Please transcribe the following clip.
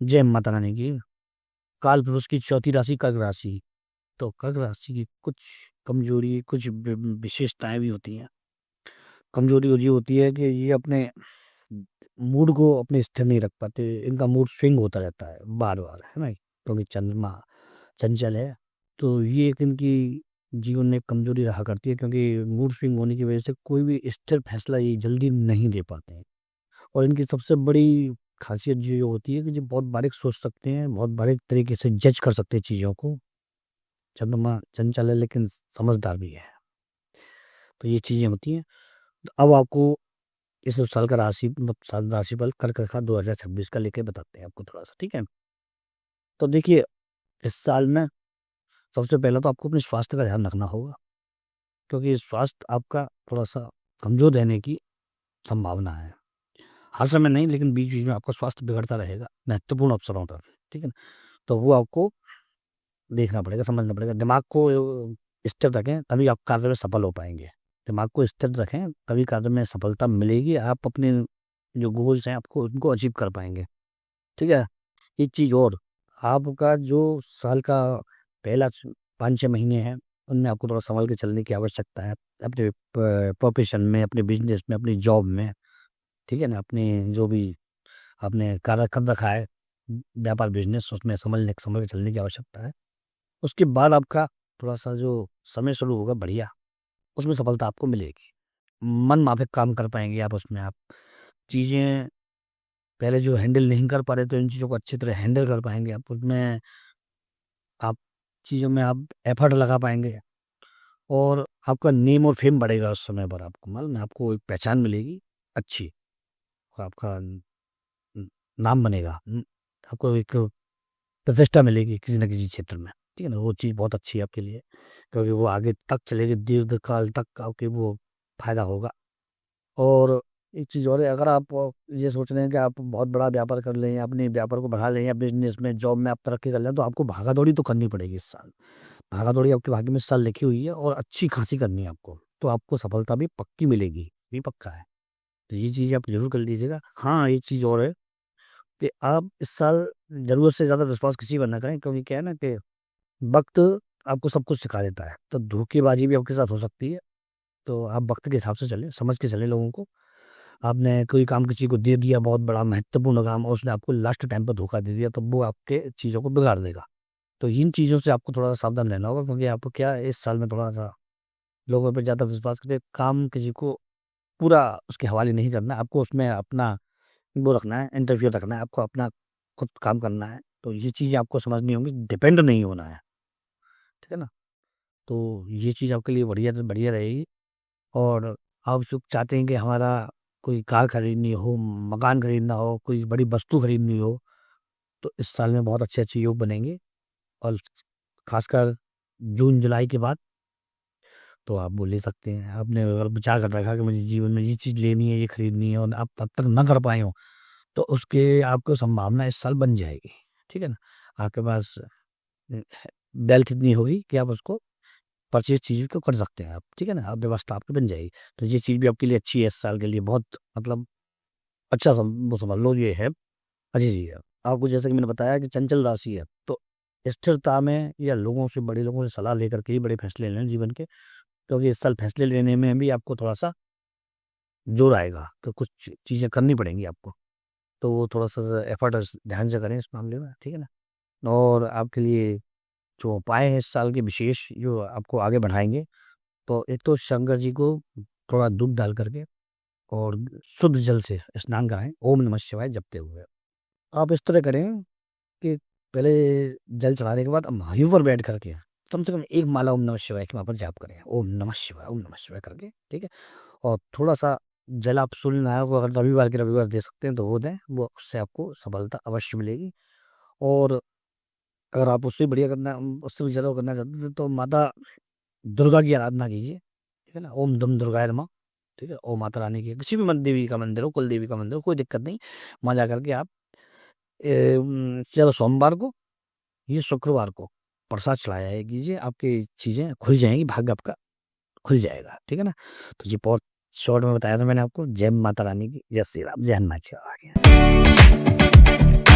जय माता रानी की। काल पुरुष की चौथी राशि कर्क राशि। तो कर्क राशि की कुछ कमजोरी, कुछ विशेषताएं भी होती हैं। कमजोरी ये होती है कि ये अपने मूड को अपने स्थिर नहीं रख पाते। इनका मूड स्विंग होता रहता है बार बार, है ना, क्योंकि चंद्रमा चंचल है। तो ये एक इनकी जीवन में एक कमजोरी रहा करती है, क्योंकि मूड स्विंग होने की वजह से कोई भी स्थिर फैसला ये जल्दी नहीं ले पाते हैं। और इनकी सबसे बड़ी खासियत जो होती है कि जो बहुत बारीक सोच सकते हैं, बहुत बारीक तरीके से जज कर सकते हैं चीज़ों को। चंद्रमा चंचल है लेकिन समझदार भी है। तो ये चीज़ें होती हैं। तो अब आपको इस साल का राशि मतलब साल राशिफल कर्क रेखा 2026 का लेके बताते हैं आपको थोड़ा सा, ठीक है। तो देखिए, इस साल में सबसे पहले तो आपको अपने स्वास्थ्य का ध्यान रखना होगा, क्योंकि स्वास्थ्य आपका थोड़ा सा कमजोर रहने की संभावना है। हर समय नहीं, लेकिन बीच बीच में आपका स्वास्थ्य बिगड़ता रहेगा महत्वपूर्ण अवसरों पर, ठीक है ना। तो वो आपको देखना पड़ेगा, समझना पड़ेगा। दिमाग को स्थिर रखें तभी आप कार्य में सफल हो पाएंगे। दिमाग को स्थिर रखें तभी कार्य में सफलता मिलेगी। आप अपने जो गोल्स हैं आपको उनको अचीव कर पाएंगे, ठीक है। एक चीज़ और, आपका जो साल का पहला 5-6 महीने हैं उनमें आपको थोड़ा संभल के चलने की आवश्यकता है। अपने प्रोफेशन में, अपने बिजनेस में, अपनी जॉब में, ठीक है ना, अपने जो भी आपने कार्य कर रखा है, व्यापार बिजनेस, उसमें संभल के चलने की आवश्यकता है। उसके बाद आपका थोड़ा सा जो समय शुरू होगा बढ़िया, उसमें सफलता आपको मिलेगी। मन माफिक काम कर पाएंगे आप उसमें। आप चीज़ें पहले जो हैंडल नहीं कर पा रहे तो इन चीज़ों को अच्छी तरह हैंडल कर पाएंगे आप उसमें। आप चीज़ों में आप एफर्ट लगा पाएंगे और आपका नेम और फेम बढ़ेगा। उस समय पर आपको मालूम है, आपको एक पहचान मिलेगी अच्छी, और आपका नाम बनेगा। आपको एक प्रतिष्ठा मिलेगी किसी न किसी क्षेत्र में, ठीक है ना। वो चीज़ बहुत अच्छी है आपके लिए, क्योंकि वो आगे तक चलेगी, दीर्घकाल तक आपके वो फायदा होगा। और एक चीज़ और है, अगर आप ये सोच रहे हैं कि आप बहुत बड़ा व्यापार कर लें, अपने व्यापार को बढ़ा लें, या बिजनेस में जॉब में आप तरक्की कर लें, तो आपको भागा दौड़ी तो करनी पड़ेगी इस साल। भागा दौड़ी आपके भाग्य में इस साल लिखी हुई है और अच्छी खासी करनी है आपको, तो आपको सफलता भी पक्की मिलेगी, भी पक्का है। तो ये चीज़ आप जरूर कर लीजिएगा। हाँ, एक चीज़ और है कि आप इस साल ज़रूरत से ज़्यादा विश्वास किसी पर ना करें, क्योंकि क्या है ना कि वक्त आपको सब कुछ सिखा देता है। तो धोखेबाजी भी आपके साथ हो सकती है। तो आप वक्त के हिसाब से चलें, समझ के चलें लोगों को। आपने कोई काम किसी को दे दिया, बहुत बड़ा महत्वपूर्ण काम, और उसने आपको लास्ट टाइम पर धोखा दे दिया, तो वो आपके चीज़ों को बिगाड़ देगा। तो इन चीज़ों से आपको थोड़ा सा सावधान रहना होगा, क्योंकि आपको क्या है, इस साल में थोड़ा सा लोगों पर ज़्यादा विश्वास करके काम किसी को पूरा उसके हवाले नहीं करना है। आपको उसमें अपना वो रखना है, इंटरव्यू रखना है, आपको अपना खुद काम करना है। तो ये चीज़ें आपको समझनी होंगी, डिपेंड नहीं होना है, ठीक है ना। तो ये चीज़ आपके लिए बढ़िया बढ़िया रहेगी। और आप सब चाहते हैं कि हमारा कोई कार खरीदनी हो, मकान खरीदना हो, कोई बड़ी वस्तु खरीदनी हो, तो इस साल में बहुत अच्छे अच्छे योग बनेंगे। और खासकर जून जुलाई के बाद तो आप वो ले सकते हैं। आपने अगर विचार कर रखा कि मुझे जीवन में ये चीज़ लेनी है, ये खरीदनी है, और आप तब तक ना कर पाए हो, तो उसके आपको संभावना इस साल बन जाएगी, ठीक है ना। आपके पास वेल्थ इतनी होगी कि आप उसको परचेज चीज़ को कर सकते हैं आप, ठीक है ना। आप व्यवस्था आपकी बन जाएगी। तो ये चीज़ भी आपके लिए अच्छी है इस साल के लिए, बहुत मतलब अच्छा वो समझ लो ये है, अच्छी चीज़ है। आपको जैसे कि मैंने बताया कि चंचल राशि है, तो स्थिरता में या लोगों से, बड़े लोगों से सलाह लेकर के ही बड़े फैसले लें जीवन के, क्योंकि इस साल फैसले लेने में भी आपको थोड़ा सा जोर आएगा, तो कुछ चीज़ें करनी पड़ेंगी आपको। तो वो थोड़ा सा एफर्ट ध्यान से करें इस मामले में, ठीक है ना। और आपके लिए जो उपाय है इस साल के विशेष जो आपको आगे बढ़ाएंगे, तो एक तो शंकर जी को थोड़ा दूध डाल करके और शुद्ध जल से स्नान कराएं, ओम नमः शिवाय जपते हुए। आप इस तरह करें कि पहले जल चढ़ाने के बाद महायु पर बैठ करके कम से कम एक माला ओम नमः शिवाय की वहाँ पर जाप करें, ओम नमः शिवाय, ओम नमः शिवाय करके, ठीक है। और थोड़ा सा जल आप सूर्य नारायण को अगर रविवार के रविवार दे सकते हैं तो वो दें, वो उससे आपको सफलता अवश्य मिलेगी। और अगर आप उससे बढ़िया करना, उससे भी ज़्यादा करना चाहते हैं, तो माता दुर्गा की आराधना कीजिए, ठीक है ना। ओम दम दुर्गाय नमः, ठीक है। ओम माता रानी की किसी भी देवी का मंदिर हो, कुल देवी का मंदिर हो, कोई दिक्कत नहीं। वहाँ जा करके आप चलो सोमवार को, ये शुक्रवार को प्रसाद चढ़ाया कीजिए, आपकी चीज़ें खुल जाएंगी, भाग्य आपका खुल जाएगा, ठीक है ना। तो ये बहुत शॉर्ट में बताया था मैंने आपको। जय माता रानी की, जय श्री राम, जय हनुमान जी। आ गया।